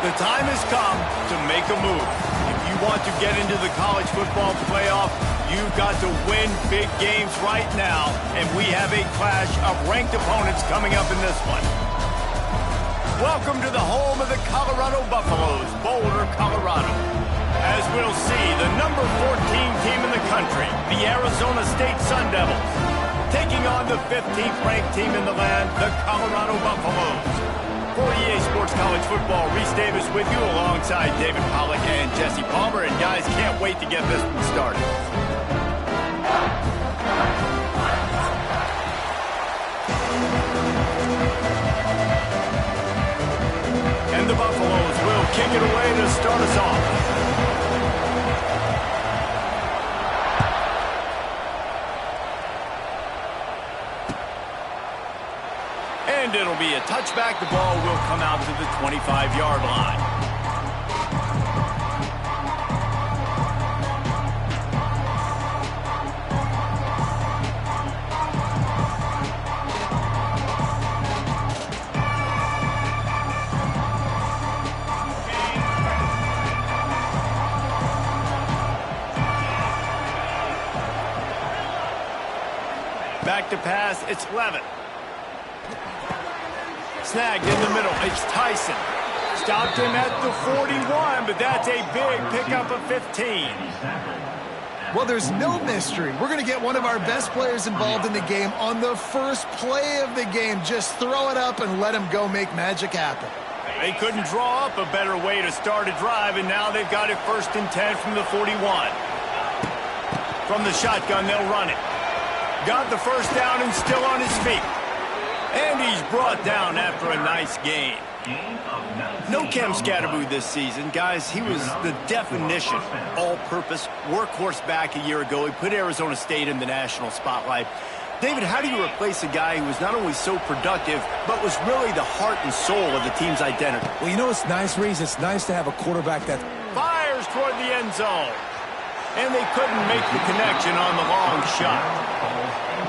The time has come to make a move. If you want to get into the college football playoff, you've got to win big games right now, and we have a clash of ranked opponents coming up in this one. Welcome to the home of the Colorado Buffaloes, Boulder, Colorado. As we'll see, the number 14 team in the country, the Arizona State Sun Devils, taking on the 15th ranked team in the land, the Colorado Buffaloes. For EA Sports College Football, Reese Davis with you alongside David Pollack and Jesse Palmer. And guys, can't wait to get this one started. And the Buffaloes will kick it away to start us off. And it'll be a touchback. The ball will come out to the 25-yard line. Back to pass. It's Levitt. Snagged in the middle. It's Tyson. Stopped him at the 41, but that's a big pickup of 15. Well, there's no mystery. We're going to get one of our best players involved in the game on the first play of the game. Just throw it up and let him go make magic happen. They couldn't draw up a better way to start a drive, and now they've got it 1st and 10 from the 41. From the shotgun, they'll run it. Got the first down and still on his feet. And he's brought down after a nice gain. No Cam Scatterboo this season. Guys, he was the definition, all-purpose workhorse back a year ago. He put Arizona State in the national spotlight. David, how do you replace a guy who was not only so productive, but was really the heart and soul of the team's identity? Well, you know it's nice, Reese? It's nice to have a quarterback that fires toward the end zone. And they couldn't make the connection on the long shot.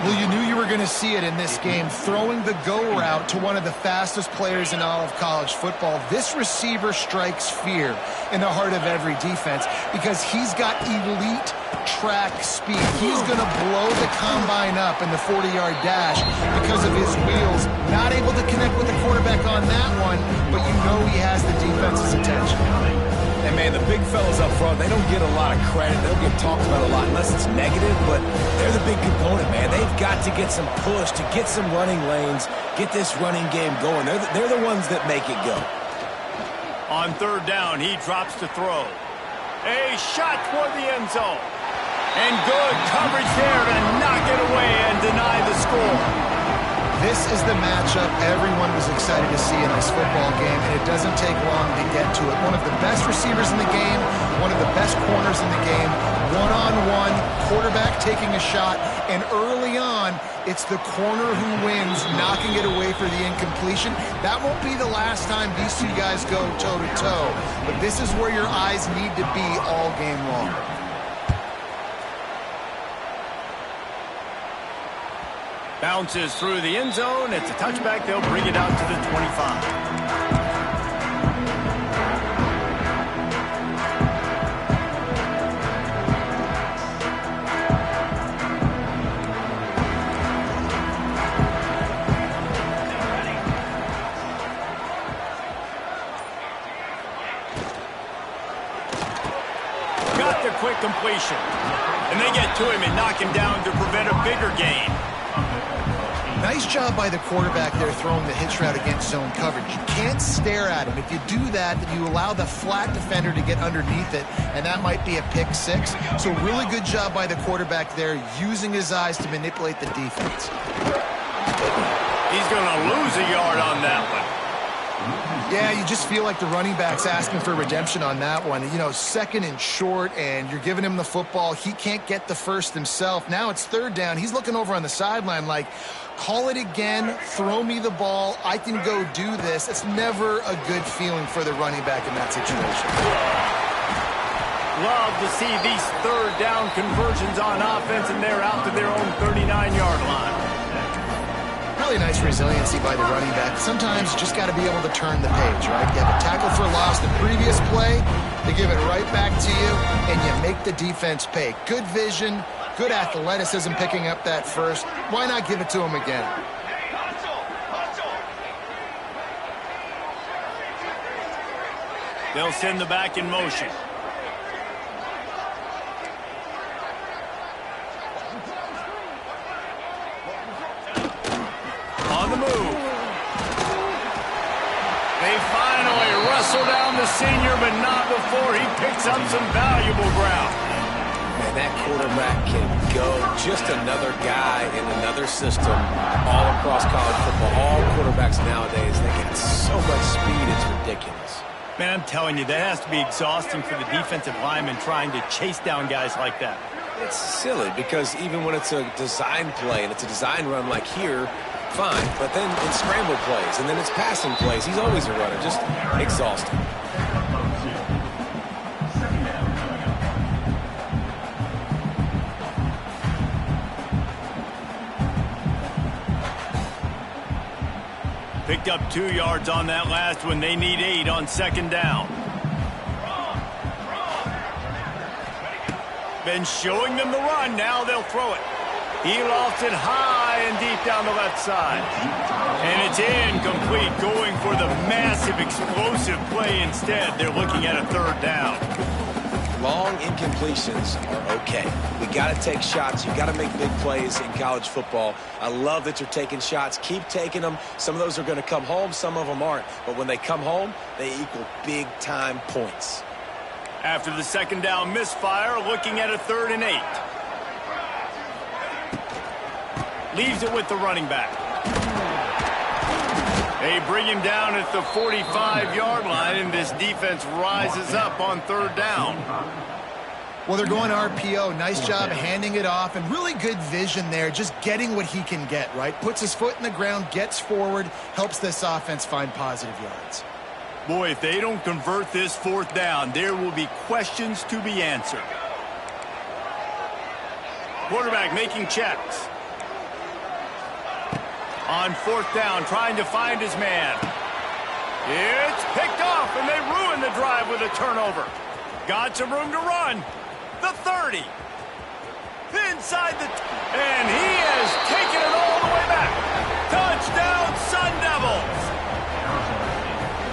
Well, you knew you were going to see it in this game, throwing the go route to one of the fastest players in all of college football. This receiver strikes fear in the heart of every defense because he's got elite track speed. He's going to blow the combine up in the 40-yard dash because of his wheels. Not able to connect with the quarterback on that one, but you know he has the defense's attention. And, man, the big fellas up front, they don't get a lot of credit. They don't get talked about a lot unless it's negative, but they're the big component, man. They've got to get some push, to get some running lanes, get this running game going. They're the ones that make it go. On 3rd down, he drops to throw. A shot toward the end zone. And good coverage there to knock it away and deny the score. This is the matchup everyone was excited to see in this football game, and it doesn't take long to get to it. One of the best receivers in the game, one of the best corners in the game, one-on-one, quarterback taking a shot, and early on, it's the corner who wins, knocking it away for the incompletion. That won't be the last time these two guys go toe-to-toe, but this is where your eyes need to be all game long. Bounces through the end zone. It's a touchback. They'll bring it out to the 25. Got the quick completion. And they get to him and knock him down to prevent a bigger gain. Nice job by the quarterback there throwing the hitch route against zone coverage. You can't stare at him. If you do that, then you allow the flat defender to get underneath it, and that might be a pick 6. So really good job by the quarterback there, using his eyes to manipulate the defense. He's going to lose a yard on that one. Yeah, you just feel like the running back's asking for redemption on that one. You know, 2nd and short, and you're giving him the football. He can't get the first himself. Now it's 3rd down. He's looking over on the sideline like, call it again, throw me the ball, I can go do this. It's never a good feeling for the running back in that situation. Love to see these 3rd down conversions on offense, and they're out to their own 39-yard line. Now really nice resiliency by the running back. Sometimes you just got to be able to turn the page, right? You have a tackle for loss the previous play, they give it right back to you, and you make the defense pay. Good vision, good athleticism picking up that first. Why not give it to him again? They'll send the back in motion. On the move. They finally wrestle down the senior, but not before he picks up some valuable ground. Man, that quarterback can go. Just another guy in another system all across college football. All quarterbacks nowadays, they got so much speed, it's ridiculous. Man, I'm telling you, that has to be exhausting for the defensive lineman trying to chase down guys like that. It's silly because even when it's a design play and it's a design run like here, fine. But then it's scramble plays and then it's passing plays. He's always a runner. Just exhausting. Picked up 2 yards on that last one. They need 8 on second down. Been showing them the run. Now they'll throw it. He lofts it high and deep down the left side. And it's incomplete, going for the massive explosive play instead. They're looking at a third down. Long incompletions are okay. We got to take shots. You got to make big plays in college football. I love that you're taking shots. Keep taking them. Some of those are going to come home. Some of them aren't. But when they come home, they equal big-time points. After the second down misfire, looking at a 3rd and 8. Leaves it with the running back. They bring him down at the 45-yard line, and this defense rises up on 3rd down. Well, they're going RPO. Nice job handing it off, and really good vision there, just getting what he can get, right? Puts his foot in the ground, gets forward, helps this offense find positive yards. Boy, if they don't convert this 4th down, there will be questions to be answered. Quarterback making checks. On 4th down, trying to find his man. It's picked off, and they ruin the drive with a turnover. Got some room to run. The 30. Inside the... and he has taken it all the way back. Touchdown, Sun Devils.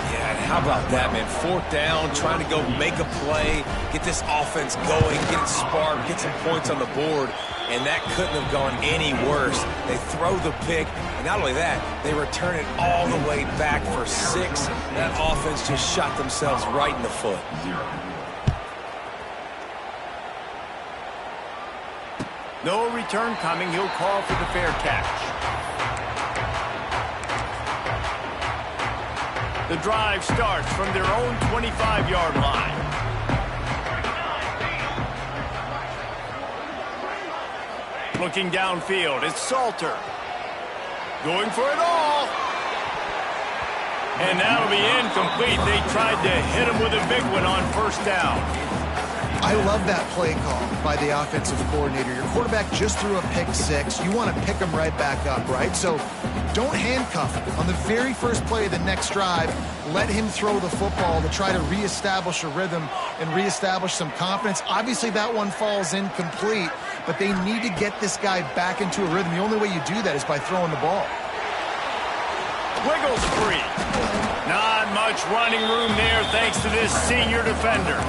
Yeah, and how about that, man? 4th down, trying to go make a play, get this offense going, get it sparked, get some points on the board. And that couldn't have gone any worse. They throw the pick, and not only that, they return it all the way back for 6. That offense just shot themselves right in the foot. No return coming. He'll call for the fair catch. The drive starts from their own 25-yard line. Looking downfield, it's Salter. Going for it all. And that'll be incomplete. They tried to hit him with a big one on 1st down. I love that play call by the offensive coordinator. Your quarterback just threw a pick 6. You want to pick him right back up, right? So don't handcuff him. On the very first play of the next drive, let him throw the football to try to reestablish a rhythm and reestablish some confidence. Obviously, that one falls incomplete, but they need to get this guy back into a rhythm. The only way you do that is by throwing the ball. Wiggles free. Not much running room there thanks to this senior defender.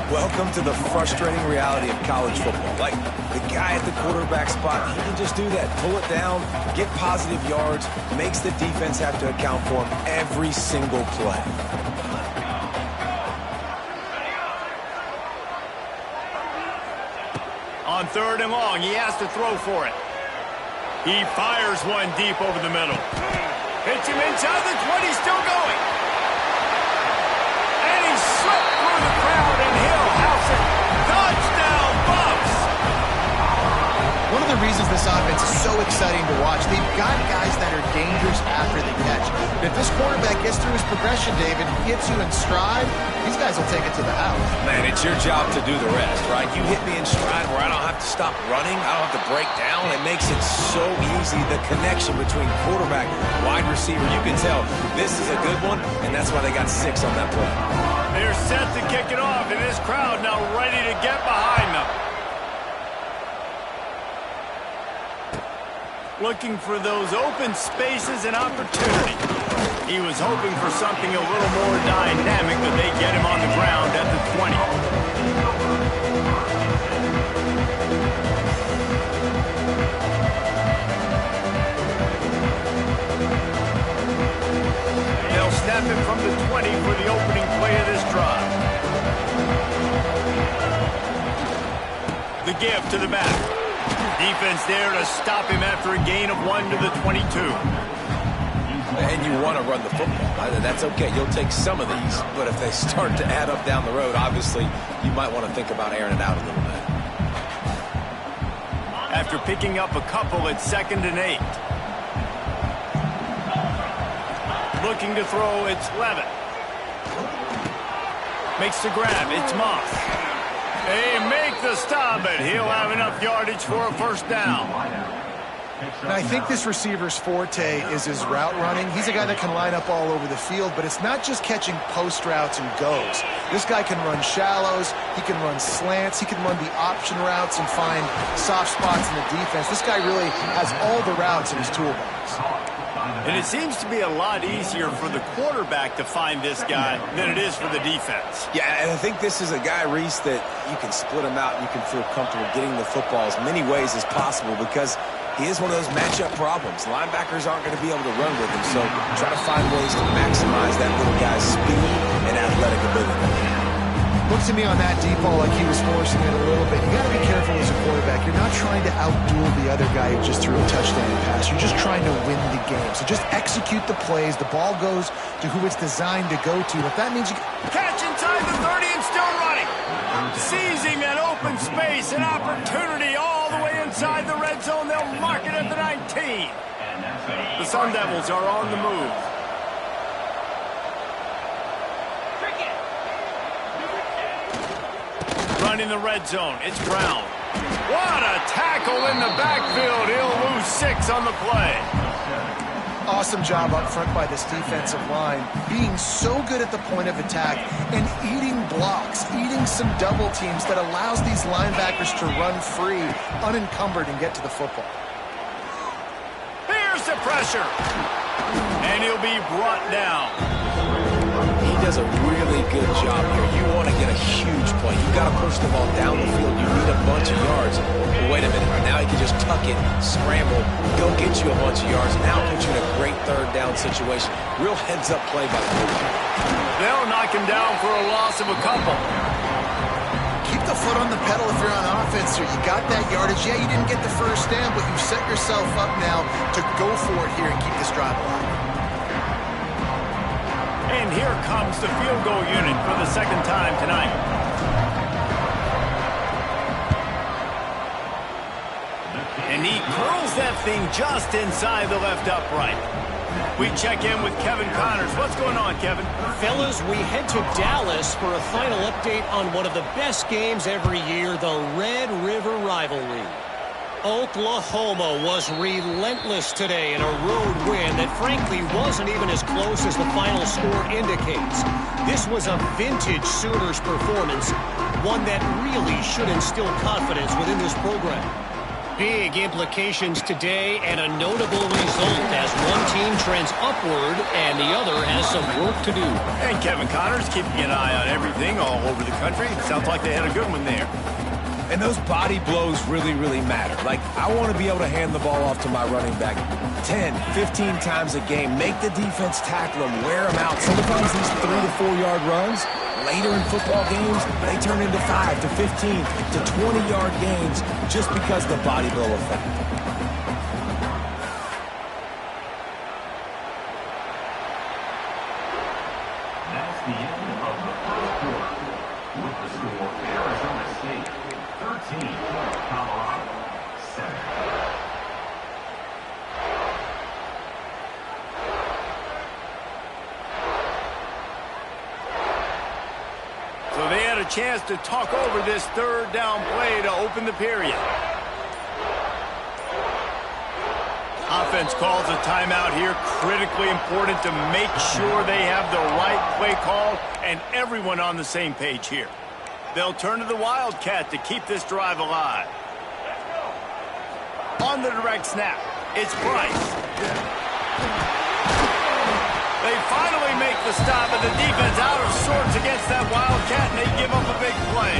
Welcome to the frustrating reality of college football. Like, the guy at the quarterback spot, he can just do that. Pull it down, get positive yards, makes the defense have to account for him every single play. On 3rd and long, he has to throw for it. He fires one deep over the middle. Hits him inside the 20, still going. And he slipped through the crowd, and he'll house it. Touchdown, Bucks! One of the the reasons this offense is so exciting to watch. They've got guys that are dangerous after the catch. But if this quarterback gets through his progression, David, gets you in stride, these guys will take it to the house. Man, it's your job to do the rest, right? You hit me in stride where I don't have to stop running. I don't have to break down. It makes it so easy. The connection between quarterback, wide receiver, you can tell this is a good one, and that's why they got 6 on that play. They're set to kick it off, and this crowd now ready to get behind them. Looking for those open spaces and opportunity. He was hoping for something a little more dynamic, but they get him on the ground at the 20. They'll snap it from the 20 for the opening play of this drive. The give to the back. Defense there to stop him after a gain of 1 to the 22. And you want to run the football. That's okay. You'll take some of these. But if they start to add up down the road, obviously, you might want to think about airing it out a little bit. After picking up a couple at 2nd and 8. Looking to throw, it's Levitt. Makes the grab, it's Moss. They make the stop, and he'll have enough yardage for a first down. And I think this receiver's forte is his route running. He's a guy that can line up all over the field, but it's not just catching post routes and goes. This guy can run shallows, he can run slants, he can run the option routes and find soft spots in the defense. This guy really has all the routes in his toolbox. And it seems to be a lot easier for the quarterback to find this guy than it is for the defense. Yeah, and I think this is a guy, Reese, that you can split him out and you can feel comfortable getting the football as many ways as possible because he is one of those matchup problems. Linebackers aren't going to be able to run with him, so try to find ways to maximize that little guy's speed and athletic ability. Looks to me on that deep ball like he was forcing it a little bit. You got to be careful as a quarterback. You're not trying to outduel the other guy who just threw a touchdown pass. You're just trying to win the game. So just execute the plays. The ball goes to who it's designed to go to. If that means you catch inside the 30 and still running. Seizing that open space and opportunity all the way inside the red zone. They'll mark it at the 19. The Sun Devils are on the move. Running the red zone, it's Brown. What a tackle in the backfield. He'll lose 6 on the play. Awesome job up front by this defensive line, being so good at the point of attack and eating blocks, eating some double teams that allows these linebackers to run free, unencumbered, and get to the football. Here's the pressure. And he'll be brought down. He does a really good job here. You want to get a huge play. You got to push the ball down the field. You need a bunch of yards. But wait a minute. Right now he can just tuck it, scramble, go get you a bunch of yards. Now put you in a great third down situation. Real heads-up play by the coach. They'll knock him down for a loss of a couple. Keep the foot on the pedal if you're on offense here. You got that yardage. Yeah, you didn't get the first down, but you set yourself up now to go for it here and keep this drive alive. And here comes the field goal unit for the second time tonight. And he curls that thing just inside the left upright. We check in with Kevin Connors. What's going on, Kevin? Fellas, we head to Dallas for a final update on one of the best games every year, the Red River Rivalry. Oklahoma was relentless today in a road win that frankly wasn't even as close as the final score indicates. This was a vintage Sooners performance, one that really should instill confidence within this program. Big implications today and a notable result as one team trends upward and the other has some work to do. And Kevin Connors keeping an eye on everything all over the country. Sounds like they had a good one there. And those body blows really, really matter. Like, I want to be able to hand the ball off to my running back 10, 15 times a game. Make the defense tackle them, wear them out. Sometimes these 3 to 4 yard runs, later in football games, they turn into 5 to 15 to 20 yard gains just because of the body blow effect. That's the end of the first quarter. With the score, Arizona State 13, Colorado 7. chance to talk over this third down play to open the period. Offense calls a timeout here. Critically important to make sure they have the right play call and everyone on the same page here. They'll turn to the Wildcat to keep this drive alive. On the direct snap, it's Price. They finally make the stop, and the defense out of sorts against that Wildcat, and they give up a big play.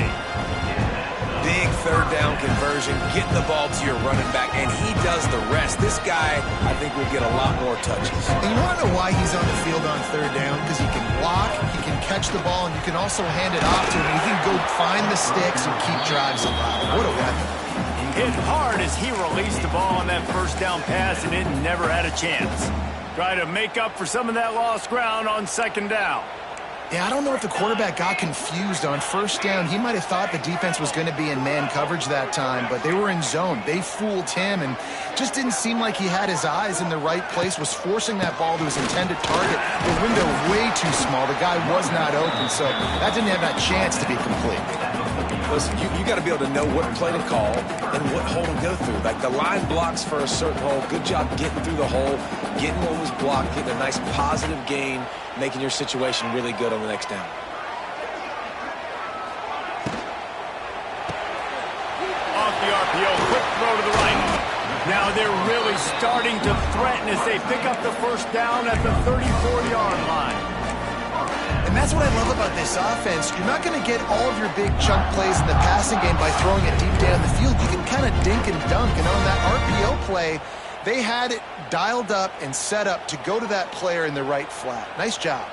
Big third down conversion, getting the ball to your running back, and he does the rest. This guy, I think, will get a lot more touches. And you want to know why he's on the field on third down? Because he can block, he can catch the ball, and you can also hand it off to him. He can go find the sticks and keep drives alive. What a weapon. Hit hard as he released the ball on that first down pass, and it never had a chance. Try to make up for some of that lost ground on second down. Yeah, I don't know if the quarterback got confused on first down. He might have thought the defense was going to be in man coverage that time, but they were in zone. They fooled him and just didn't seem like he had his eyes in the right place, was forcing that ball to his intended target. The window way too small. The guy was not open, so that didn't have that chance to be complete. Listen, you got to be able to know what play to call and what hole to go through. Like the line blocks for a certain hole. Good job getting through the hole, getting what was blocked, getting a nice positive gain, making your situation really good on the next down. Off the RPO, quick throw to the right. Now they're really starting to threaten as they pick up the first down at the 34-yard line. And that's what I love about this offense. You're not going to get all of your big chunk plays in the passing game by throwing it deep down the field. You can kind of dink and dunk. And on that RPO play, they had it dialed up and set up to go to that player in the right flat. Nice job.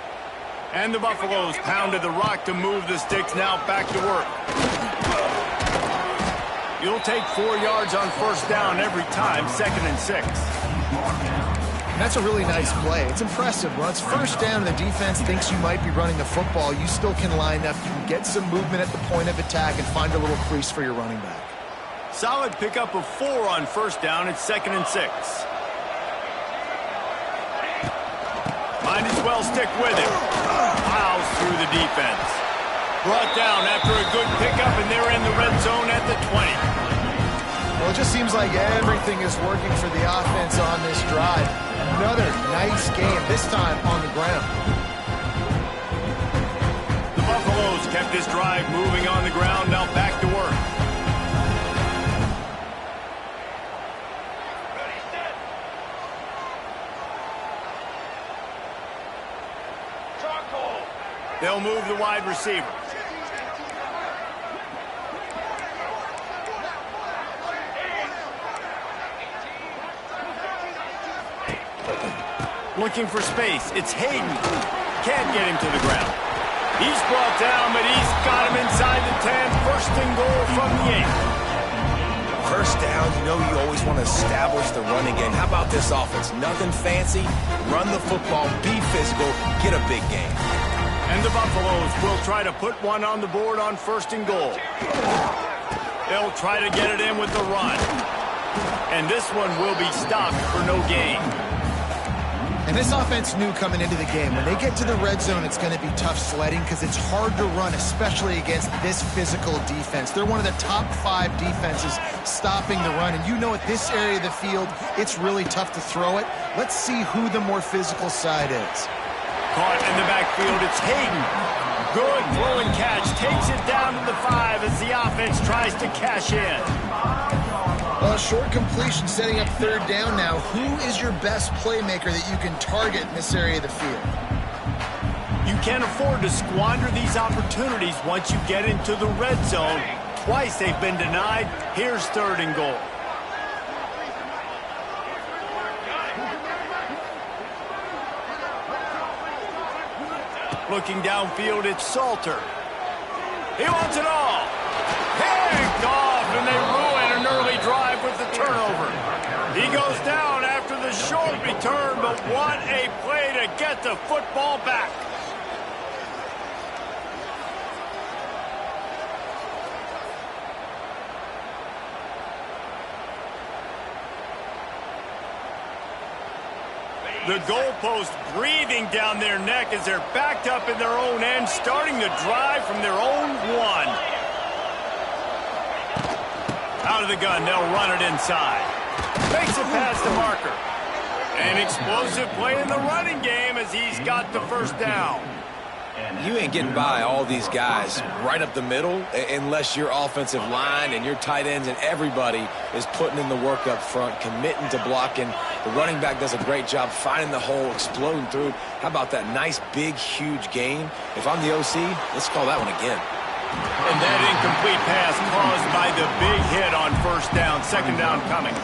And the Buffaloes pounded the rock to move the sticks. Now back to work. You'll take 4 yards on first down every time, 2nd and 6. And that's a really nice play. It's impressive. When it's first down and the defense thinks you might be running the football, you still can line up. You can get some movement at the point of attack and find a little crease for your running back. Solid pickup of 4 on first down. It's 2nd and 6. Might as well stick with it. Plows through the defense. Brought down after a good pickup, and they're in the red zone at the 20. Well, it just seems like everything is working for the offense on this drive. Another nice game, this time on the ground. The Buffaloes kept this drive moving on the ground. Now back to work. They'll move the wide receiver. Looking for space. It's Hayden. Can't get him to the ground. He's brought down, but he's got him inside the 10. First and goal from the 8. First down, you know you always want to establish the running game. How about this offense? Nothing fancy. Run the football, be physical, get a big game. And the Buffaloes will try to put one on the board on first and goal. They'll try to get it in with the run. And this one will be stopped for no gain. And this offense knew coming into the game, when they get to the red zone, it's going to be tough sledding because it's hard to run, especially against this physical defense. They're one of the top 5 defenses stopping the run. And you know at this area of the field, it's really tough to throw it. Let's see who the more physical side is. Caught in the backfield, it's Hayden. Good throw and catch. Takes it down to the 5 as the offense tries to cash in. Well, short completion setting up third down now. Who is your best playmaker that you can target in this area of the field? You can't afford to squander these opportunities once you get into the red zone. Twice they've been denied. Here's 3rd and goal. Looking downfield, it's Salter. He wants it all. Picked off, and they ruin an early drive with the turnover. He goes down after the short return, but what a play to get the football back. The goalpost breathing down their neck as they're backed up in their own end, starting the drive from their own one. Out of the gun, they'll run it inside. Makes it past the marker. An explosive play in the running game as he's got the first down. You ain't getting by all these guys right up the middle unless your offensive line and your tight ends and everybody is putting in the work up front, committing to blocking. The running back does a great job finding the hole, exploding through. How about that nice, big, huge gain? If I'm the OC, let's call that one again. And that incomplete pass caused by the big hit on first down, second down coming.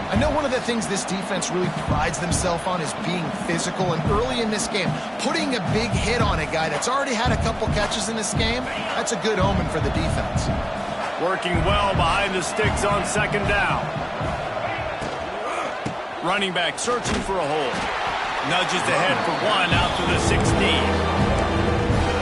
I know one of the things this defense really prides themselves on is being physical, and early in this game, putting a big hit on a guy that's already had a couple catches in this game, that's a good omen for the defense. Working well behind the sticks on second down. Running back searching for a hole. Nudges ahead for one out to the 16.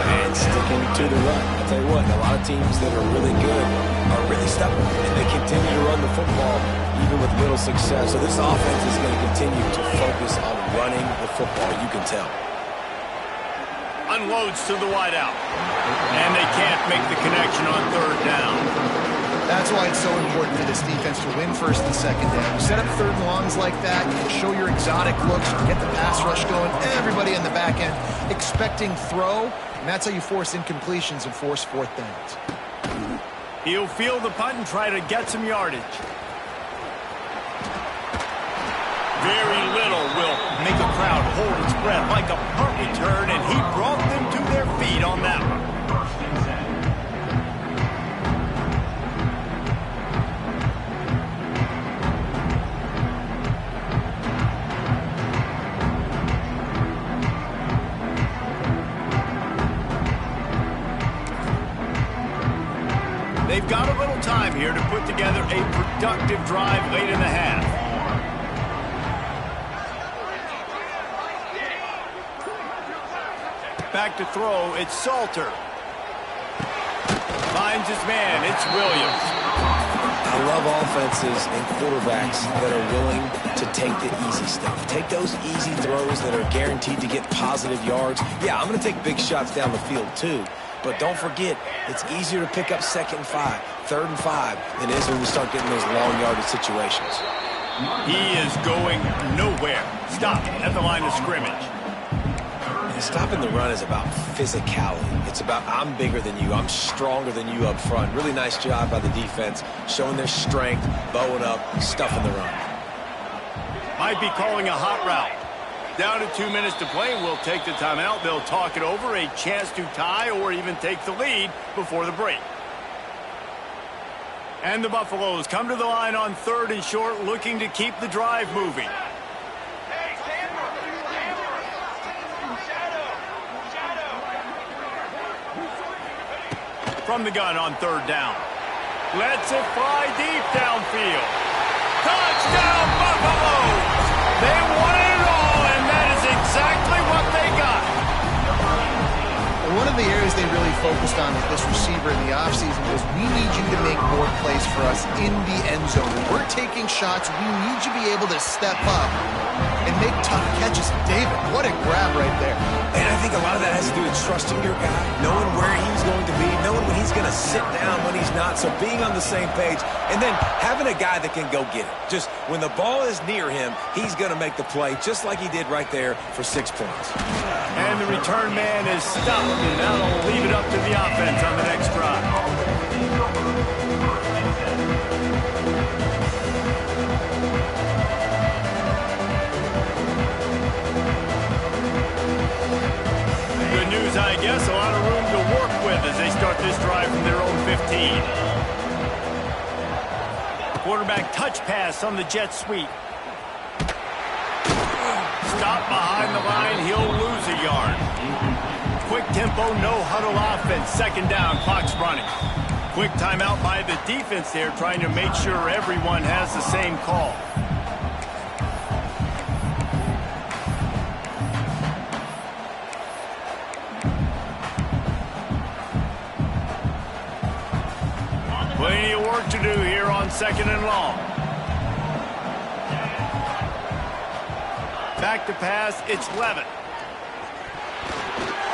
And sticking to the run. I'll tell you what, a lot of teams that are really good are really stubborn, and they continue to run the football even with little success. So this offense is going to continue to focus on running the football, you can tell. Unloads to the wideout. And they can't make the connection on third down. That's why it's so important for this defense to win first and second down. You set up third and longs like that, you can show your exotic looks, you can get the pass rush going, everybody on the back end expecting throw, and that's how you force incompletions and force fourth downs. He'll field the punt and try to get some yardage. Very little will make a crowd hold its breath like a punt return, and he brought them to their feet on that one. They've got a little time here to put together a productive drive late in the half. Back to throw, it's Salter. Finds his man, it's Williams. I love offenses and quarterbacks that are willing to take the easy stuff. Take those easy throws that are guaranteed to get positive yards. Yeah, I'm going to take big shots down the field too. But don't forget, it's easier to pick up second and 5, third and 5 than it is when we start getting those long yardage situations. He is going nowhere. Stop at the line of scrimmage. Stopping the run is about physicality. It's about I'm bigger than you, I'm stronger than you up front. Really nice job by the defense, showing their strength, bowing up, stuffing the run. Might be calling a hot route. Down to 2 minutes to play, we'll take the timeout. They'll talk it over, a chance to tie or even take the lead before the break. And the Buffaloes come to the line on third and short, looking to keep the drive moving. From the gun on third down. Lets it fly deep downfield. Touchdown, Buffaloes! They wanted it all, and that is exactly what they got. One of the areas they really focused on with this receiver in the offseason was we need you to make more plays for us in the end zone. When we're taking shots, we need you to be able to step up and make tough catches. David, what a grab right there. And I think a lot of that has to do with trusting your guy, knowing where he's going to be, knowing when he's going to sit down, when he's not. So being on the same page, and then having a guy that can go get it. Just when the ball is near him, he's going to make the play, just like he did right there for 6 points. And the return man is stopped, and now they'll leave it up to the offense on the next drive. Good news, I guess. A lot of room to work with as they start this drive from their own 15. Quarterback touch pass on the jet sweep. Stop behind the line. He'll lose a yard. Quick tempo, no huddle offense. Second down, clock's running. Quick timeout by the defense there, trying to make sure everyone has the same call. Plenty of work to do here on second and long. Back to pass. It's Levitt.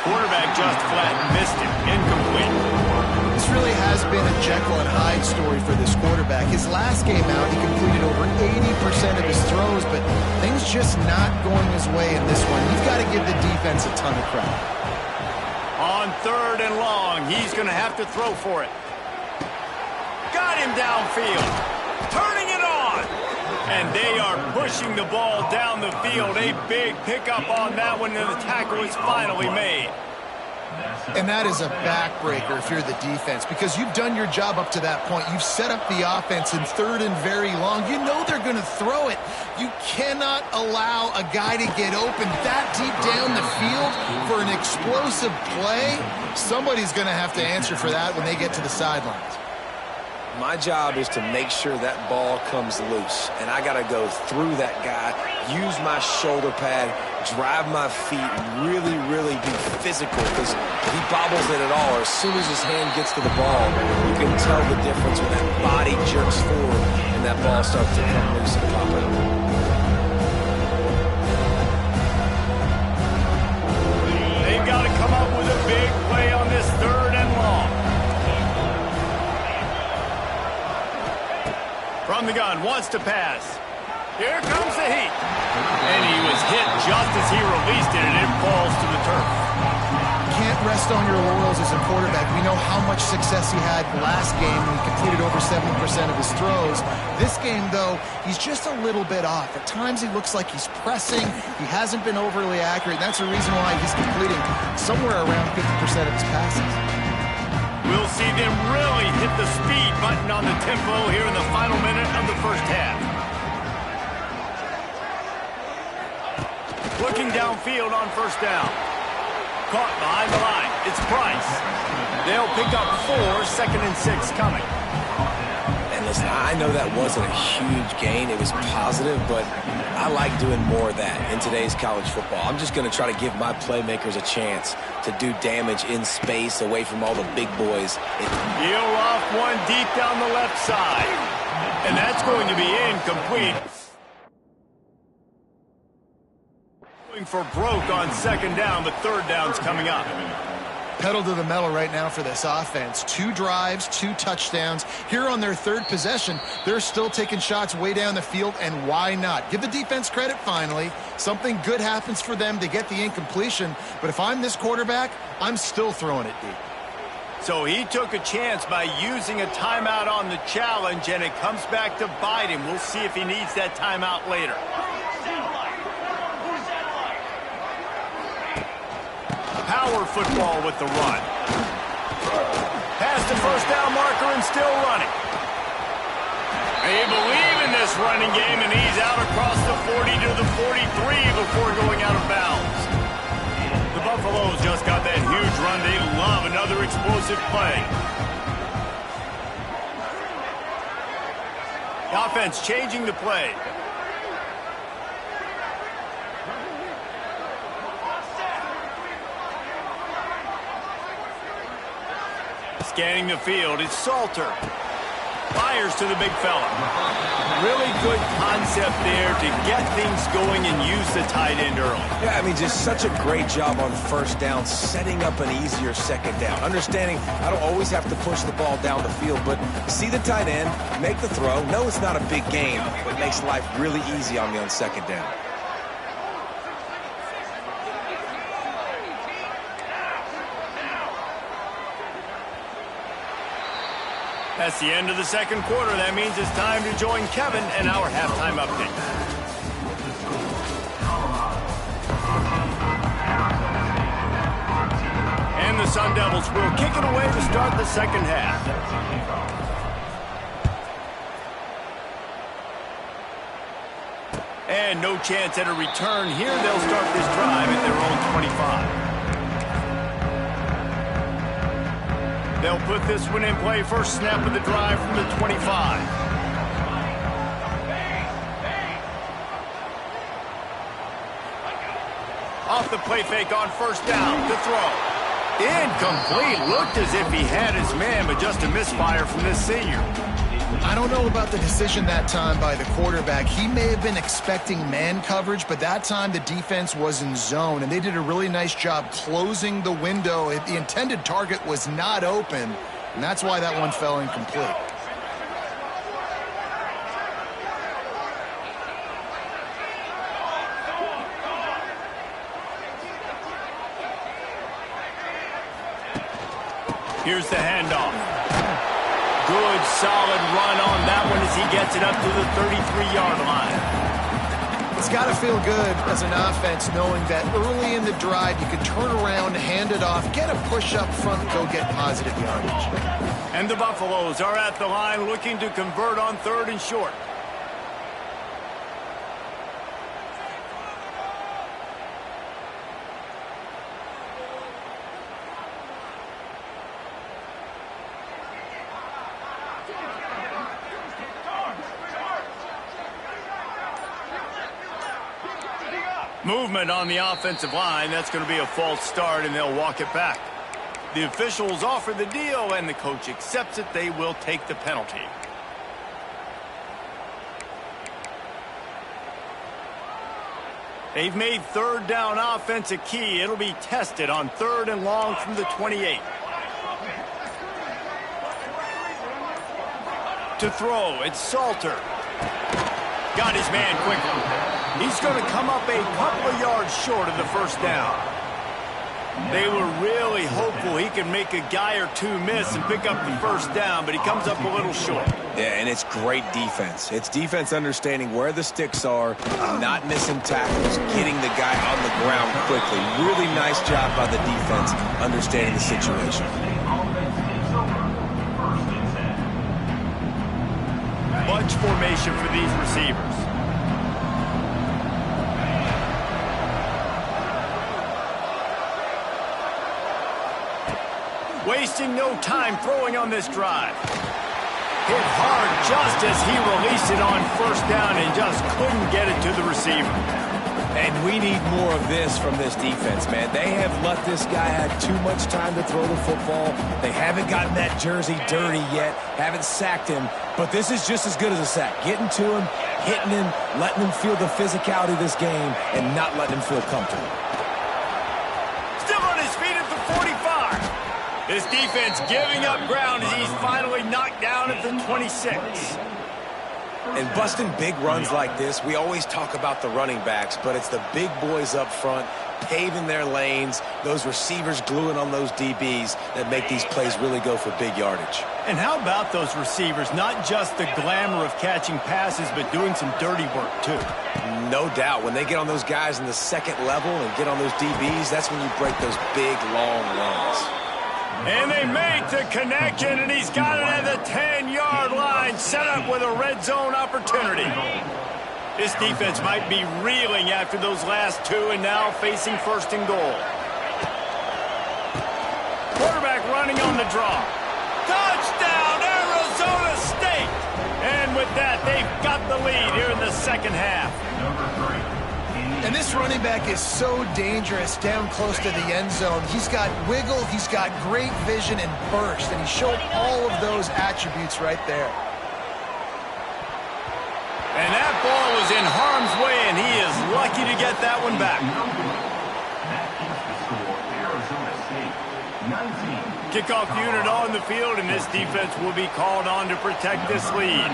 Quarterback just flat missed it. Incomplete. This really has been a Jekyll and Hyde story for this quarterback. His last game out, he completed over 80% of his throws, but things just not going his way in this one. You've got to give the defense a ton of credit. On 3rd and long, he's going to have to throw for it. Got him downfield. Turning it on. And they are pushing the ball down the field. A big pickup on that one, and the tackle is finally made. And that is a backbreaker if you're the defense, because you've done your job up to that point. You've set up the offense in 3rd and very long. You know they're going to throw it. You cannot allow a guy to get open that deep down the field for an explosive play. Somebody's going to have to answer for that when they get to the sidelines. My job is to make sure that ball comes loose, and I got to go through that guy, use my shoulder pad, drive my feet, really, really be physical, because if he bobbles it at all, or as soon as his hand gets to the ball, you can tell the difference when that body jerks forward and that ball starts to come loose and pop it. They've got to come up with a big play on this 3rd and long. From the gun, wants to pass. Here comes the heat. And he was hit just as he released it, and it falls to the turf. Can't rest on your laurels as a quarterback. We know how much success he had last game when he completed over 70% of his throws. This game, though, he's just a little bit off. At times he looks like he's pressing. He hasn't been overly accurate. That's the reason why he's completing somewhere around 50% of his passes. We'll see them really hit the speed button on the tempo here in the final minute of the first half. Looking downfield on 1st down. Caught behind the line. It's Price. They'll pick up 4, 2nd and 6 coming. And listen, I know that wasn't a huge gain. It was positive, but I like doing more of that in today's college football. I'm just going to try to give my playmakers a chance to do damage in space away from all the big boys. He'll off one deep down the left side. And that's going to be incomplete. Going for broke on 2nd down. The 3rd down's coming up. Pedal to the metal right now for this offense. 2 drives, 2 touchdowns. Here on their 3rd possession, they're still taking shots way down the field, and why not? Give the defense credit finally. Something good happens for them to get the incompletion, but if I'm this quarterback, I'm still throwing it deep. So he took a chance by using a timeout on the challenge, and it comes back to bite him. We'll see if he needs that timeout later. Power football with the run. Past the 1st down marker and still running. They believe in this running game, and he's out across the 40 to the 43 before going out of bounds. The Buffaloes just got that huge run. They love another explosive play. The offense changing the play. Scanning the field, it's Salter. Fires to the big fella. Really good concept there to get things going and use the tight end early. Yeah, I mean, just such a great job on 1st down, setting up an easier 2nd down. Understanding I don't always have to push the ball down the field, but see the tight end, make the throw. No, it's not a big game, but it makes life really easy on me on 2nd down. That's the end of the 2nd quarter. That means it's time to join Kevin and our halftime update. And the Sun Devils will kick it away to start the 2nd half. And no chance at a return here. They'll start this drive at their own 25. They'll put this one in play. First snap of the drive from the 25. Off the play fake on 1st down to throw. Incomplete. Looked as if he had his man, but just a misfire from this senior. I don't know about the decision that time by the quarterback. He may have been expecting man coverage, but that time the defense was in zone, and they did a really nice job closing the window. The intended target was not open, and that's why that one fell incomplete. Here's the handoff. Good, solid run on that one as he gets it up to the 33-yard line. It's got to feel good as an offense knowing that early in the drive you can turn around, hand it off, get a push up front, go get positive yardage. And the Buffaloes are at the line looking to convert on 3rd and short. Movement on the offensive line. That's going to be a false start, and they'll walk it back. The officials offer the deal, and the coach accepts it. They will take the penalty. They've made 3rd down offense a key. It'll be tested on 3rd and long from the 28. To throw, it's Salter. Got his man quickly. He's going to come up a couple of yards short of the 1st down. They were really hopeful he could make a guy or two miss and pick up the 1st down, but he comes up a little short. Yeah, and it's great defense. It's defense understanding where the sticks are, not missing tackles, getting the guy on the ground quickly. Really nice job by the defense understanding the situation. Bunch formation for these receivers. Wasting no time throwing on this drive. Hit hard just as he released it on 1st down and just couldn't get it to the receiver. And we need more of this from this defense, man. They have let this guy have too much time to throw the football. They haven't gotten that jersey dirty yet, haven't sacked him, but this is just as good as a sack. Getting to him, hitting him, letting him feel the physicality of this game, and not letting him feel comfortable. Still on his feet at the 45. This defense giving up ground as he's finally knocked down at the 26. And busting big runs like this, we always talk about the running backs, but it's the big boys up front, paving their lanes, those receivers gluing on those DBs that make these plays really go for big yardage. And how about those receivers? Not just the glamour of catching passes, but doing some dirty work, too. No doubt. When they get on those guys in the 2nd level and get on those DBs, that's when you break those big, long runs. And they make the connection, and he's got it at the 10-yard line, set up with a red zone opportunity. This defense might be reeling after those last 2 and now facing 1st and goal. Quarterback running on the draw. Touchdown, Arizona State! And with that, they've got the lead here in the 2nd half. And this running back is so dangerous down close to the end zone. He's got wiggle, he's got great vision and burst, and he showed all of those attributes right there. And that ball was in harm's way, and he is lucky to get that one back. That is the score. Arizona State, 19. Kickoff unit on the field, and this defense will be called on to protect this lead.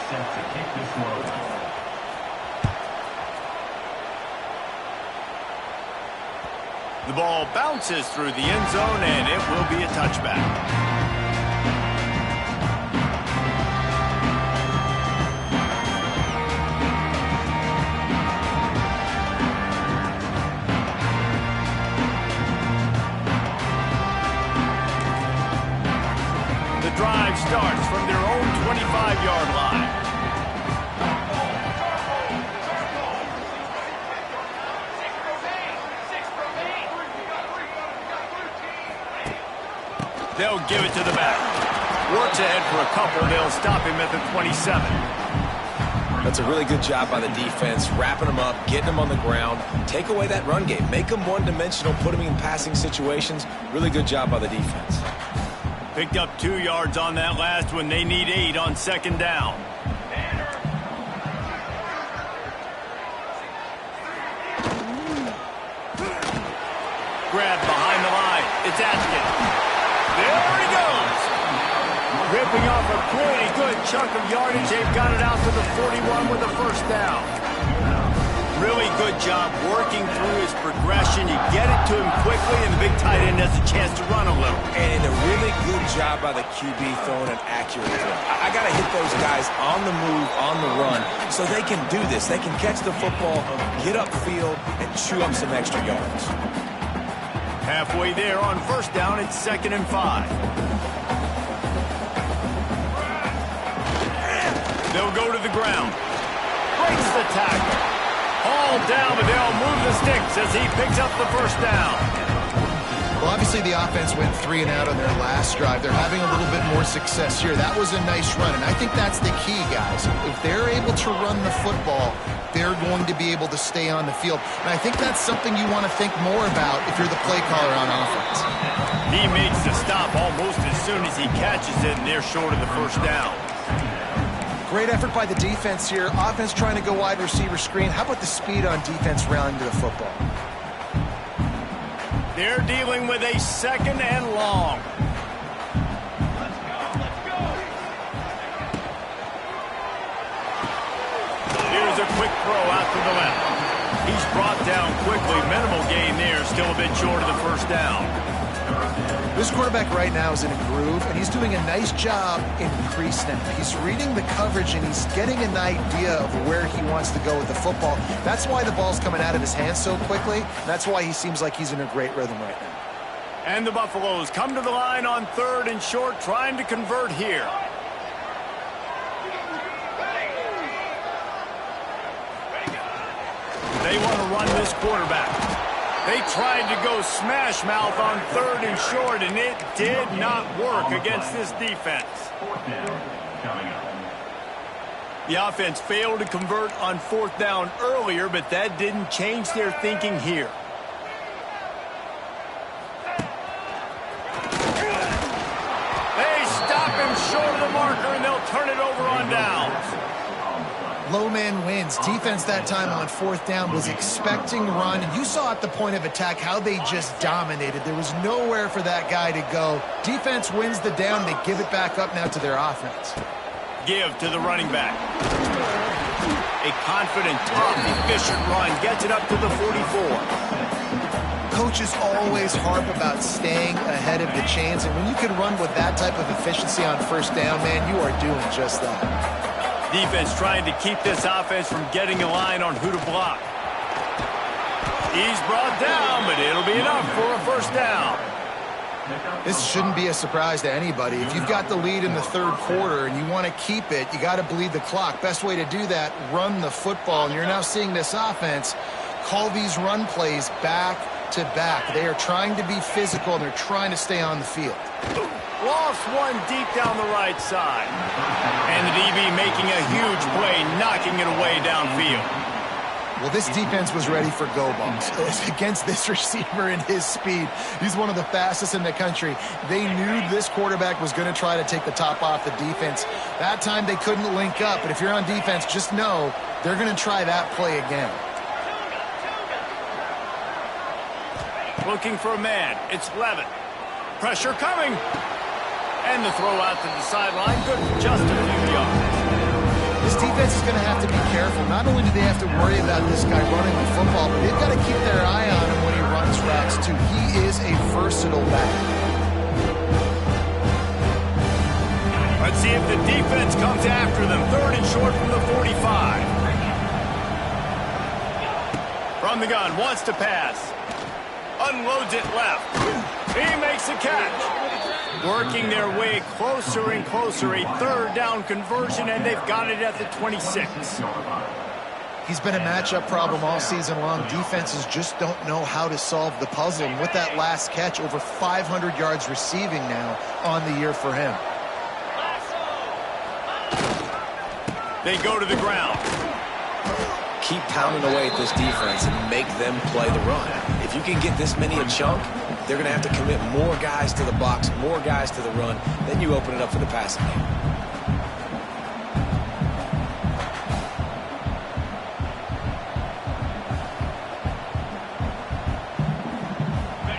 Set to kick this one away. The ball bounces through the end zone, and it will be a touchback. The drive starts from their own 25-yard line. They'll give it to the back. Works ahead for a couple. They'll stop him at the 27. That's a really good job by the defense, wrapping them up, getting them on the ground, take away that run game, make them one-dimensional, put them in passing situations. Really good job by the defense. Picked up 2 yards on that last one. They need 8 on second down. Grab behind the line. It's Atkins. There he goes. Ripping off a pretty good chunk of yardage. They've got it out to the 41 with a first down. Really good job working through his progression. You get it to him quickly, and the big tight end has a chance to run a little. And a really good job by the QB throwing an accurate throw. I got to hit those guys on the move, on the run, so they can do this. They can catch the football, get upfield, and chew up some extra yards. Halfway there on first down, it's 2nd and 5. They'll go to the ground. Breaks the tackle. Hauled down, but they'll move the sticks as he picks up the first down. Well, obviously the offense went 3 and out on their last drive. They're having a little bit more success here. That was a nice run, and I think that's the key, guys. If they're able to run the football, they're going to be able to stay on the field. And I think that's something you want to think more about if you're the play caller on offense. He makes the stop almost as soon as he catches it, and they're short of the first down. Great effort by the defense here. Offense trying to go wide receiver screen. How about the speed on defense rallying to the football? They're dealing with a 2nd and long. Here's a quick throw out to the left. He's brought down quickly. Minimal gain there. Still a bit short of the first down. This quarterback right now is in a groove, and he's doing a nice job in pre-snap. He's reading the coverage, and he's getting an idea of where he wants to go with the football. That's why the ball's coming out of his hands so quickly. That's why he seems like he's in a great rhythm right now. And the Buffaloes come to the line on 3rd and short, trying to convert here. They want to run this quarterback. They tried to go smash mouth on 3rd and short, and it did not work against this defense. The offense failed to convert on 4th down earlier, but that didn't change their thinking here. They stop him short of the marker, and they'll turn it over on downs. Low man wins. Defense that time on 4th down was expecting run. And you saw at the point of attack how they just dominated. There was nowhere for that guy to go. Defense wins the down. They give it back up now to their offense. Give to the running back. A confident, tough, efficient run gets it up to the 44. Coaches always harp about staying ahead of the chains. And when you can run with that type of efficiency on first down, man, you are doing just that. Defense trying to keep this offense from getting a line on who to block. He's brought down, but it'll be enough for a first down. This shouldn't be a surprise to anybody. If you've got the lead in the 3rd quarter and you want to keep it, you got to bleed the clock. Best way to do that, run the football. And you're now seeing this offense call these run plays back to back. They are trying to be physical, and they're trying to stay on the field. Lost one deep down the right side. And the DB making a huge play, knocking it away downfield. Well, this defense was ready for go balls against this receiver and his speed. He's one of the fastest in the country. They knew this quarterback was going to try to take the top off the defense. That time they couldn't link up, but if you're on defense, just know they're going to try that play again. Looking for a man. It's Levitt. Pressure coming. And the throw out to the sideline. Good for just a few yards. This defense is going to have to be careful. Not only do they have to worry about this guy running the football, but they've got to keep their eye on him when he runs routes, too. He is a versatile back. Let's see if the defense comes after them. 3rd and short from the 45. From the gun, wants to pass. Unloads it left. He makes a catch. Working their way closer and closer. A 3rd down conversion, and they've got it at the 26. He's been a matchup problem all season long. Defenses just don't know how to solve the puzzle. And with that last catch, over 500 yards receiving now on the year for him. They go to the ground. Keep pounding away at this defense and make them play the run. If you can get this many a chunk, they're going to have to commit more guys to the box, more guys to the run. Then you open it up for the passing game.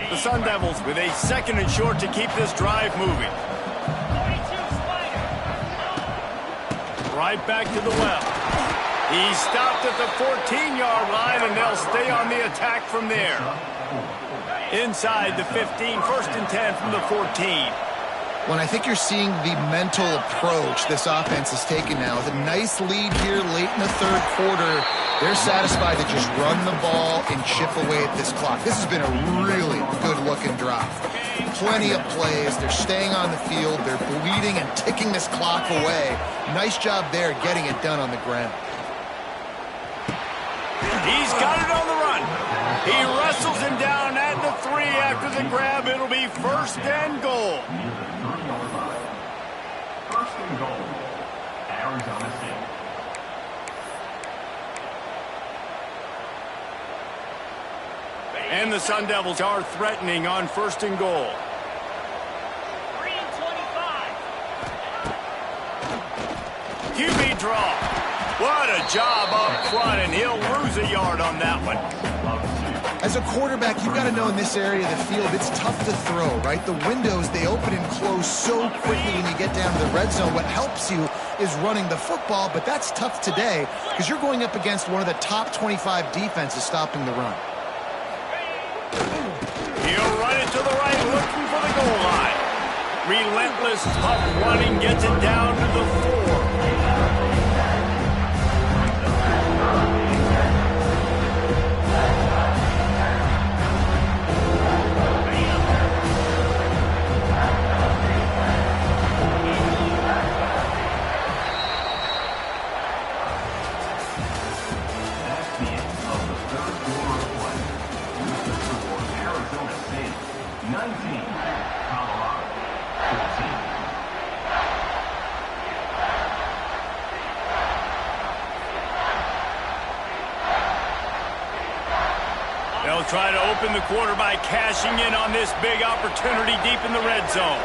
The Sun Devils with a 2nd and short to keep this drive moving. Right back to the well. He stopped at the 14-yard line, and they'll stay on the attack from there. Inside the 15, 1st and 10 from the 14. Well, I think you're seeing the mental approach this offense is taking now. With a nice lead here late in the 3rd quarter, they're satisfied to just run the ball and chip away at this clock. This has been a really good-looking drive. Plenty of plays. They're staying on the field. They're bleeding and ticking this clock away. Nice job there getting it done on the ground. He's got it on the run. He wrestles him down at the 3 after the grab. It'll be 1st and goal. 1st and goal, Arizona State. And the Sun Devils are threatening on 1st and goal. 3 and 25. QB draw. What a job up front, and he'll lose a yard on that one. As a quarterback, you've got to know in this area of the field, it's tough to throw, right? The windows, they open and close so quickly when you get down to the red zone. What helps you is running the football, but that's tough today because you're going up against one of the top 25 defenses stopping the run. He'll run it to the right, looking for the goal line. Relentless, tough running, gets it down to the 4. They'll try to open the quarter by cashing in on this big opportunity deep in the red zone.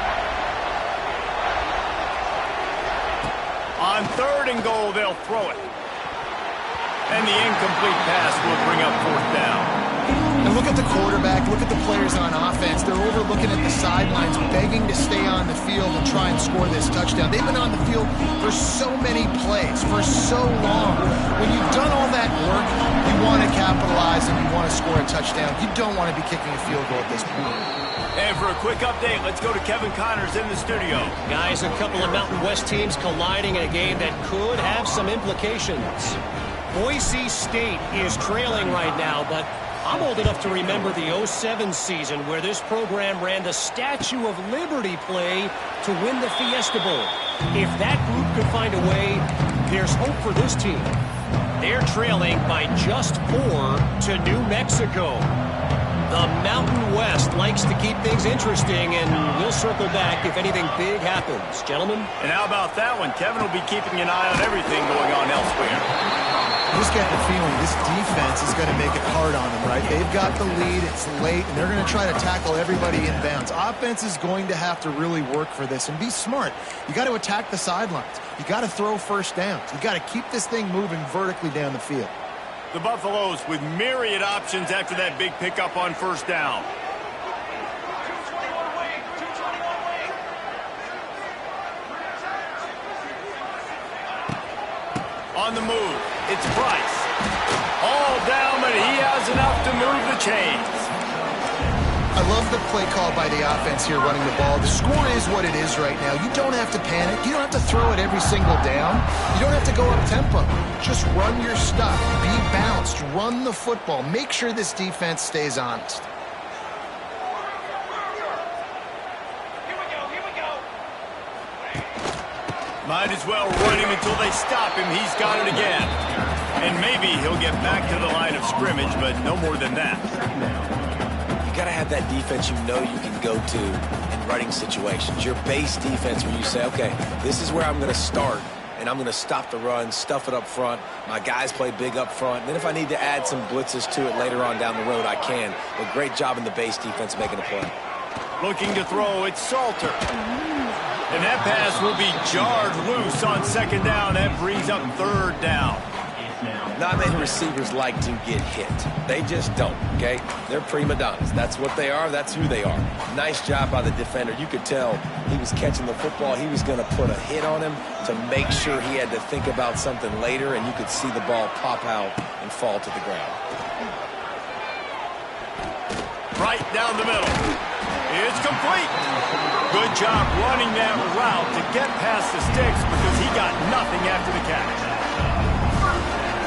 On 3rd and goal, they'll throw it. And the incomplete pass will bring up 4th down. And look at the quarterback, look at the players on offense. They're over looking at the sidelines, begging to stay on the field and try and score this touchdown. They've been on the field for so many plays, for so long. When you've done all that work, you want to capitalize and you want to score a touchdown. You don't want to be kicking a field goal at this point. And for a quick update, let's go to Kevin Connors in the studio. Guys, a couple of Mountain West teams colliding in a game that could have some implications. Boise State is trailing right now, but I'm old enough to remember the 07 season where this program ran the Statue of Liberty play to win the Fiesta Bowl. If that group could find a way, there's hope for this team. They're trailing by just 4 to New Mexico. The Mountain West likes to keep things interesting, and we'll circle back if anything big happens. Gentlemen? And how about that one? Kevin will be keeping an eye on everything going on elsewhere. I'm just getting the feeling this defense is going to make it hard on them, right? They've got the lead, it's late, and they're going to try to tackle everybody inbounds. Offense is going to have to really work for this and be smart. You got to attack the sidelines. You got to throw 1st downs. You got to keep this thing moving vertically down the field. The Buffaloes with myriad options after that big pickup on 1st down. On the move, it's Price. All down, but he has enough to move the chains. I love the play call by the offense here running the ball. The score is what it is right now. You don't have to panic. You don't have to throw it every single down. You don't have to go up tempo. Just run your stuff. Be balanced. Run the football. Make sure this defense stays honest. Might as well run him until they stop him. He's got it again. And maybe he'll get back to the line of scrimmage, but no more than that. You got to have that defense you know you can go to in running situations. Your base defense where you say, okay, this is where I'm going to start, and I'm going to stop the run, stuff it up front. My guys play big up front. And then if I need to add some blitzes to it later on down the road, I can. But great job in the base defense making a play. Looking to throw, it's Salter. And that pass will be jarred loose on second down. That brings up third down. Not many receivers like to get hit. They just don't, okay? They're prima donnas. That's what they are. That's who they are. Nice job by the defender. You could tell he was catching the football. He was going to put a hit on him to make sure he had to think about something later, and you could see the ball pop out and fall to the ground. Right down the middle. It's complete. Good job running that route to get past the sticks because he got nothing after the catch.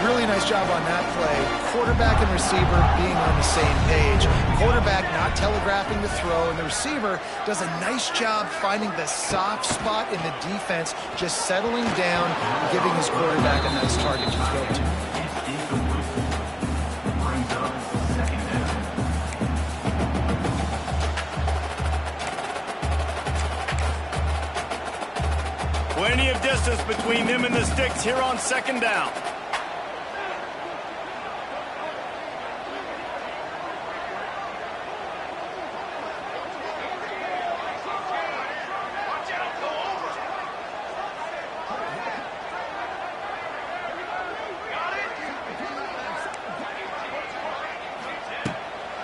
Really nice job on that play. Quarterback and receiver being on the same page. Quarterback not telegraphing the throw, and the receiver does a nice job finding the soft spot in the defense, just settling down, giving his quarterback a nice target to throw to. Plenty of distance between them and the sticks here on second down.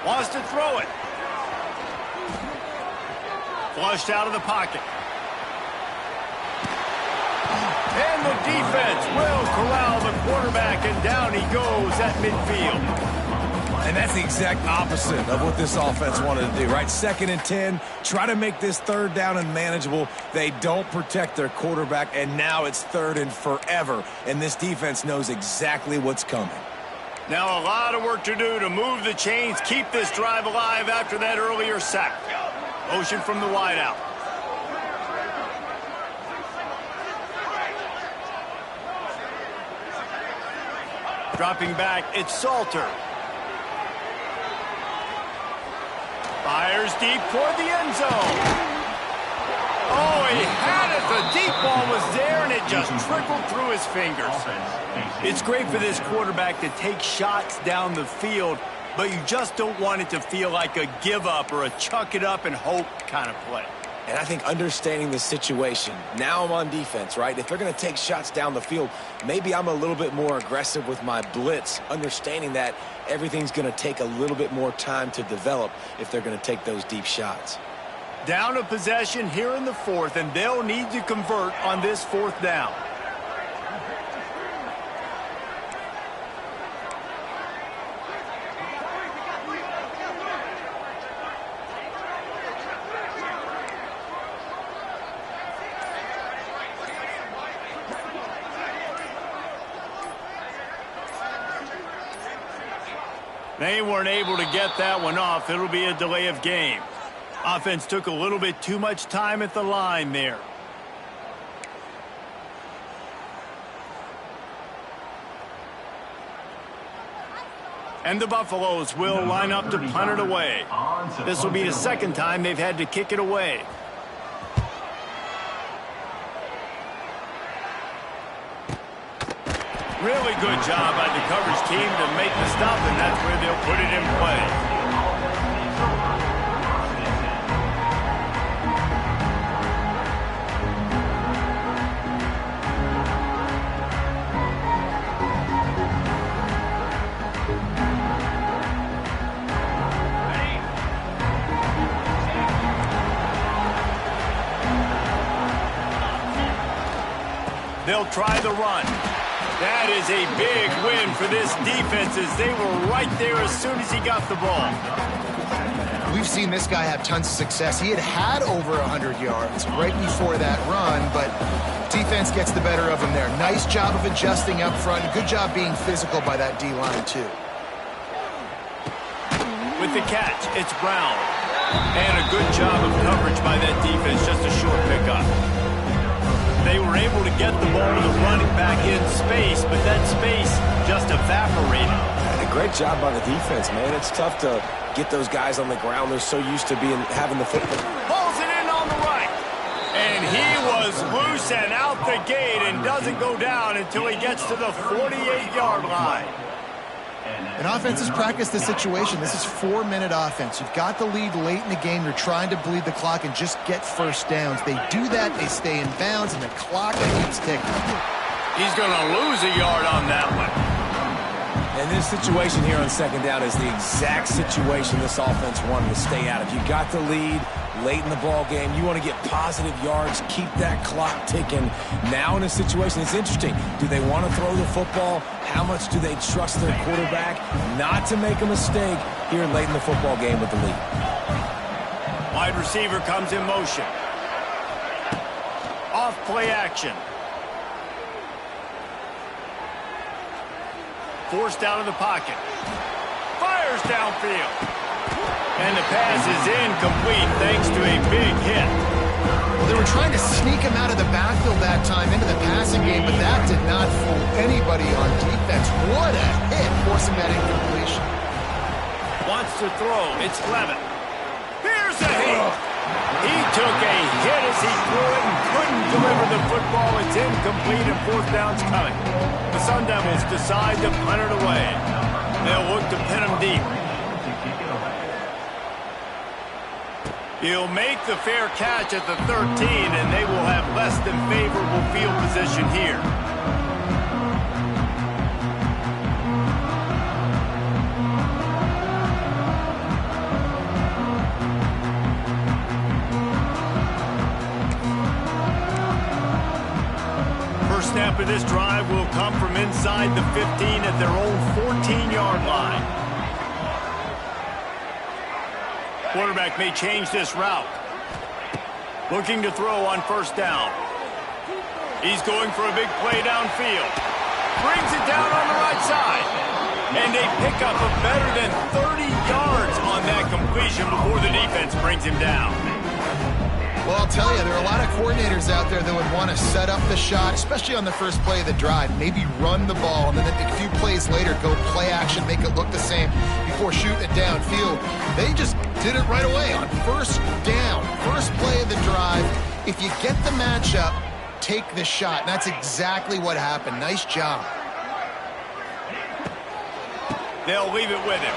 Wants to throw it. Flushed out of the pocket. And the defense will corral the quarterback, and down he goes at midfield. And that's the exact opposite of what this offense wanted to do, right? 2nd and 10, try to make this third down and manageable. They don't protect their quarterback, and now it's 3rd and forever. And this defense knows exactly what's coming. Now a lot of work to do to move the chains, keep this drive alive after that earlier sack. Motion from the wideout. Dropping back, it's Salter. Fires deep toward the end zone. Oh, he had it. The deep ball was there, and it just trickled through his fingers. It's great for this quarterback to take shots down the field, but you just don't want it to feel like a give-up or a chuck it up and hope kind of play. And I think understanding the situation, now I'm on defense, right? If they're going to take shots down the field, maybe I'm a little bit more aggressive with my blitz, understanding that everything's going to take a little bit more time to develop if they're going to take those deep shots. Down a possession here in the 4th, and they'll need to convert on this 4th down. They weren't able to get that one off. It'll be a delay of game. Offense took a little bit too much time at the line there. And the Buffaloes will line up to punt it away. This will be the 2nd time they've had to kick it away. Really good job by the coverage team to make the stop, and that's where they'll put it in play. They'll try the run. That is a big win for this defense as they were right there as soon as he got the ball. We've seen this guy have tons of success. He had over 100 yards right before that run, but defense gets the better of him there. Nice job of adjusting up front. Good job being physical by that D-line, too. With the catch, it's Brown. And a good job of coverage by that defense, just a short pickup. They were able to get the ball to the running back in space, but that space just evaporated. And a great job by the defense, man. It's tough to get those guys on the ground. They're so used to having the football. Pulls it in on the right. And he was goes loose and out the gate and doesn't go down until he gets to the 48-yard line. And offenses practice the situation. This is 4-minute offense. You've got the lead late in the game. You're trying to bleed the clock and just get first downs. They do that, they stay in bounds, and the clock keeps ticking. He's going to lose a yard on that one. And this situation here on second down is the exact situation this offense wanted to stay out of. You got the lead late in the ball game. You want to get positive yards, keep that clock ticking. Now in a situation, it's interesting. Do they want to throw the football? How much do they trust their quarterback not to make a mistake here late in the football game with the lead? Wide receiver comes in motion. Off play action. Forced out of the pocket. Fires downfield. And the pass is incomplete thanks to a big hit. Well, they were trying to sneak him out of the backfield that time into the passing game, but that did not fool anybody on defense. What a hit, forcing that incompletion. Wants to throw. It's Levin. Here's a hit. He took a hit as he threw it and couldn't deliver the football. It's incomplete and fourth down's coming. The Sun Devils decide to punt it away. They'll look to pin him deep. He'll make the fair catch at the 13, and they will have less than favorable field position here. First snap of this drive will come from inside the 15 at their own 14-yard line. Quarterback may change this route. Looking to throw on first down. He's going for a big play downfield. Brings it down on the right side. And they pick up a better than 30 yards on that completion before the defense brings him down. Well, I'll tell you, there are a lot of coordinators out there that would want to set up the shot, especially on the first play of the drive. Maybe run the ball, and then a few plays later, go play action, make it look the same before shooting it downfield. They just did it right away on first down, first play of the drive. If you get the matchup, take the shot. And that's exactly what happened. Nice job. They'll leave it with him.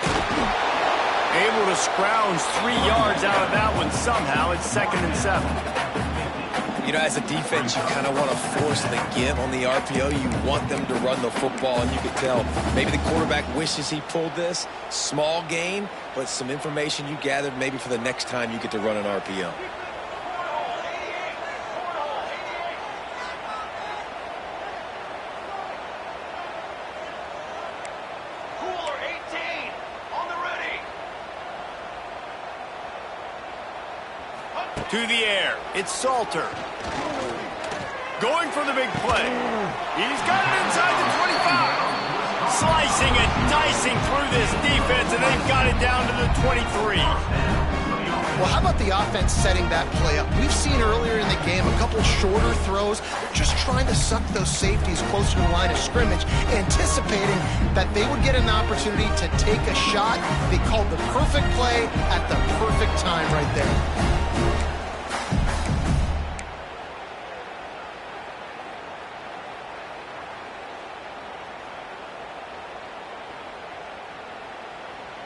Able to scrounge 3 yards out of that one somehow. It's 2nd and 7. You know, as a defense, you kind of want to force the give on the RPO. You want them to run the football, and you can tell maybe the quarterback wishes he pulled this. Small gain, but some information you gathered maybe for the next time you get to run an RPO. To the air. It's Salter. Going for the big play. He's got it inside the 25. Slicing and dicing through this defense, and they've got it down to the 23. Well, how about the offense setting that play up? We've seen earlier in the game a couple shorter throws. They're just trying to suck those safeties closer to the line of scrimmage, anticipating that they would get an opportunity to take a shot. They called the perfect play at the perfect time right there.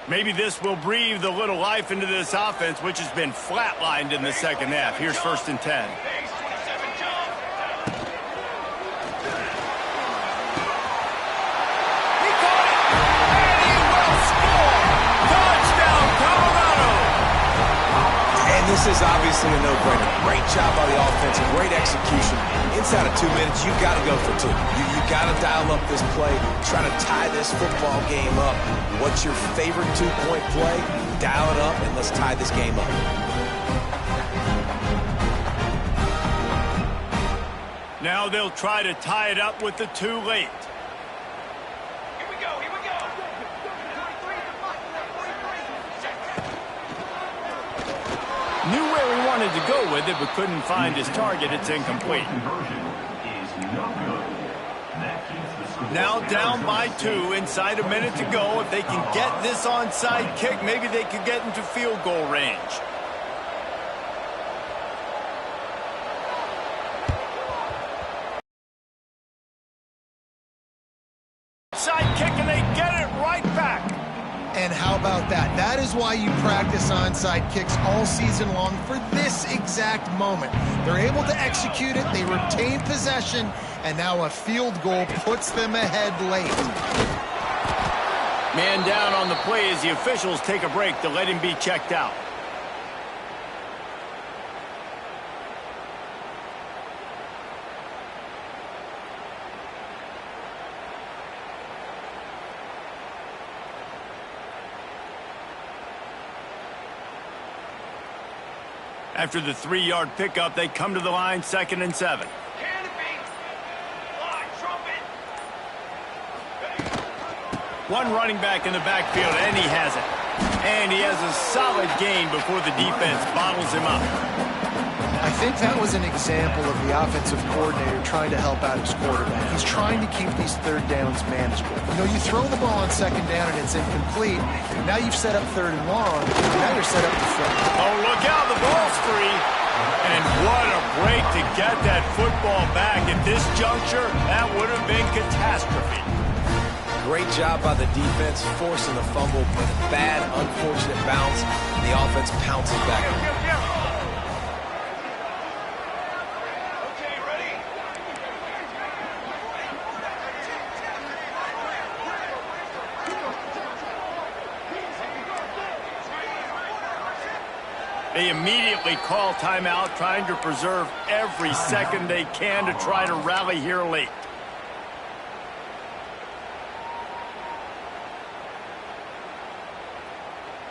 Maybe this will breathe a little life into this offense, which has been flatlined in the second half. Here's 1st and 10. He caught it, and he will score. Touchdown, Colorado. And this is obviously a no-brainer. Great job by the offense, great execution. Inside of 2 minutes, you've got to go for 2. You got to dial up this play, try to tie this football game up. What's your favorite 2-point play? Dial it up, and let's tie this game up. Now they'll try to tie it up with the 2 late. Here we go, here we go. Knew where he wanted to go with it, but couldn't find his target. It's incomplete. Conversion is no good. That keeps the score. Now down by 2, inside a minute to go. If they can get this onside kick, maybe they could get into field goal range. about that. That is why you practice onside kicks all season long, for this exact moment. They're able to execute it, they retain possession, and now a field goal puts them ahead late. Man down on the play as the officials take a break to let him be checked out. After the 3-yard pickup, they come to the line, 2nd and 7. One running back in the backfield, and he has it. And he has a solid gain before the defense bottles him up. I think that was an example of the offensive coordinator trying to help out his quarterback. He's trying to keep these third downs manageable. You know, you throw the ball on 2nd down and it's incomplete. Now you've set up 3rd and long. Now you're set up to throw. Oh, look out, the ball's free. And what a break to get that football back. At this juncture, that would have been catastrophe. Great job by the defense, forcing the fumble, but a bad, unfortunate bounce, and the offense pounces back. Okay, ready? They immediately call timeout, trying to preserve every second they can to try to rally here late.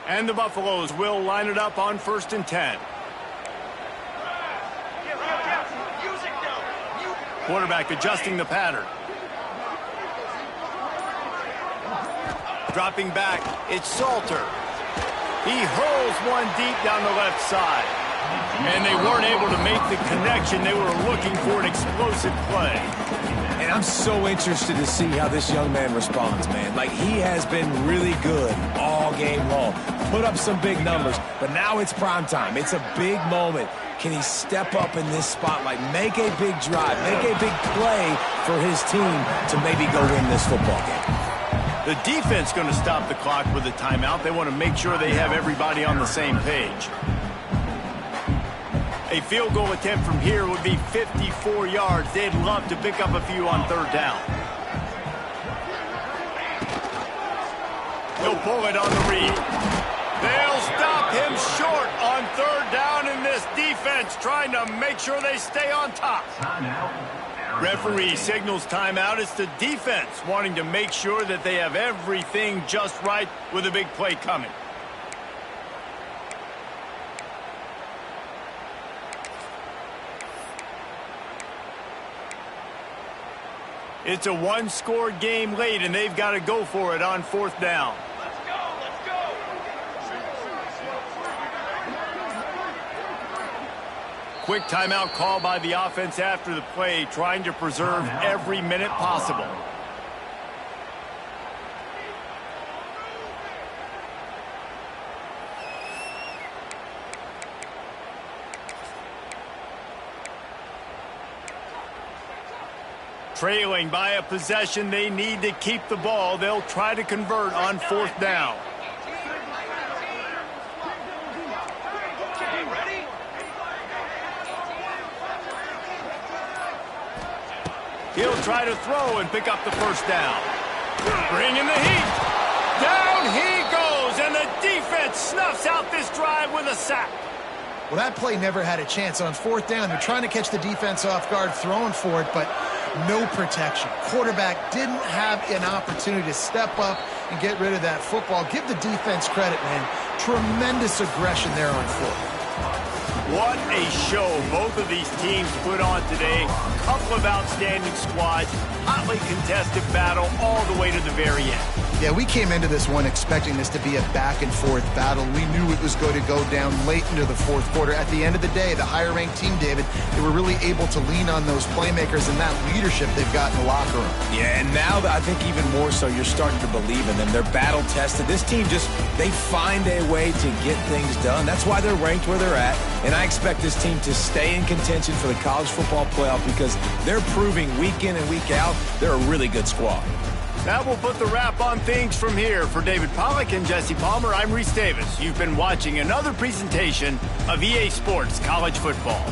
And the Buffaloes will line it up on 1st and 10. Quarterback adjusting the pattern. Dropping back, it's Salter. He hurls one deep down the left side. And they weren't able to make the connection. They were looking for an explosive play. And I'm so interested to see how this young man responds, man. Like, he has been really good all game long. Put up some big numbers, but now it's prime time. It's a big moment. Can he step up in this spotlight, make a big drive, make a big play for his team to maybe go win this football game? The defense going to stop the clock with a timeout. They want to make sure they have everybody on the same page. A field goal attempt from here would be 54 yards. They'd love to pick up a few on 3rd down. He'll pull it on the read. They'll stop him short on 3rd down, in this defense trying to make sure they stay on top. Referee signals timeout. It's the defense wanting to make sure that they have everything just right with a big play coming. It's a 1-score game late, and they've got to go for it on 4th down. Let's go, let's go. Quick timeout call by the offense after the play, trying to preserve every minute possible. Trailing by a possession, they need to keep the ball. They'll try to convert on 4th down. Okay, ready? He'll try to throw and pick up the 1st down. Bringing the heat. Down he goes, and the defense snuffs out this drive with a sack. Well, that play never had a chance. On 4th down, they're trying to catch the defense off guard, throwing for it, but no protection. Quarterback didn't have an opportunity to step up and get rid of that football. Give the defense credit, man. Tremendous aggression there on 4th. What a show both of these teams put on today. Couple of outstanding squads, hotly contested battle all the way to the very end. Yeah, we came into this one expecting this to be a back-and-forth battle. We knew it was going to go down late into the 4th quarter. At the end of the day, the higher-ranked team, David, they were really able to lean on those playmakers and that leadership they've got in the locker room. Yeah, and now I think even more so, you're starting to believe in them. They're battle-tested. This team they find a way to get things done. That's why they're ranked where they're at. And I expect this team to stay in contention for the college football playoff because they're proving week in and week out they're a really good squad. That will put the wrap on things from here. For David Pollack and Jesse Palmer, I'm Reese Davis. You've been watching another presentation of EA Sports College Football.